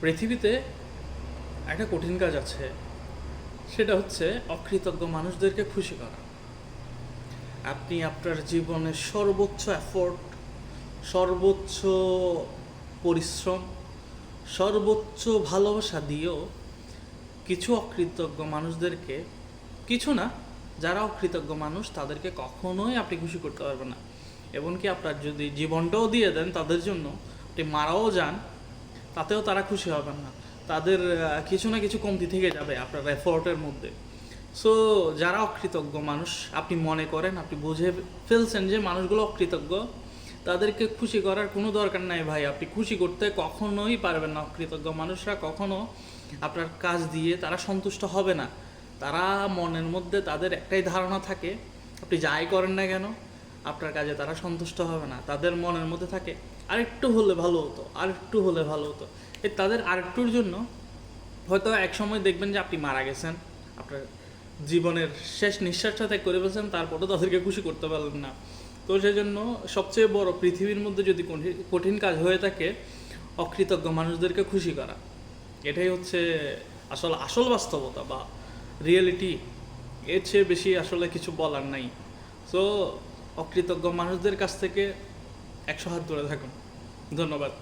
পৃথিবীতে একটা কঠিন কাজ আছে, সেটা হচ্ছে অকৃতজ্ঞ মানুষদেরকে খুশি করা। আপনি আপনার জীবনের সর্বোচ্চ এফোর্ট, সর্বোচ্চ পরিশ্রম, সর্বোচ্চ ভালোবাসা দিয়েও কিছু অকৃতজ্ঞ মানুষদেরকে, কিছু না, যারা অকৃতজ্ঞ মানুষ তাদেরকে কখনোই আপনি খুশি করতে পারবেন না। এমনকি আপনার যদি জীবনটাও দিয়ে দেন তাদের জন্য, আপনি মারাও যান, তাতেও তারা খুশি হবেন না। তাদের কিছু না কিছু কমতি থেকে যাবে আপনার এফোর্টের মধ্যে। সো যারা অকৃতজ্ঞ মানুষ, আপনি মনে করেন, আপনি বুঝে ফেলছেন যে মানুষগুলো অকৃতজ্ঞ, তাদেরকে খুশি করার কোনো দরকার নাই ভাই। আপনি খুশি করতে কখনোই পারবেন না। অকৃতজ্ঞ মানুষরা কখনো আপনার কাজ দিয়ে তারা সন্তুষ্ট হবে না। তারা মনের মধ্যে তাদের একটাই ধারণা থাকে, আপনি যাই করেন না কেন আপনার কাজে তারা সন্তুষ্ট হবে না। তাদের মনের মধ্যে থাকে আরেকটু হলে ভালো হতো, আরেকটু হলে ভালো হতো। তাদের আরেকটুর জন্য হয়তো এক সময় দেখবেন যে আপনি মারা গেছেন, আপনার জীবনের শেষ নিঃশ্বাসটা ত্যাগ করে ফেলছেন, তারপরেও তাদেরকে খুশি করতে পারলেন না। তো সেই জন্য সবচেয়ে বড় পৃথিবীর মধ্যে যদি কঠিন কাজ হয়ে থাকে অকৃতজ্ঞ মানুষদেরকে খুশি করা, এটাই হচ্ছে আসল বাস্তবতা বা রিয়েলিটি। এর চেয়ে বেশি আসলে কিছু বলার নাই। সো অকৃতজ্ঞ মানুষদের কাছ থেকে 100 হাত দূরে থাকুন। ধন্যবাদ।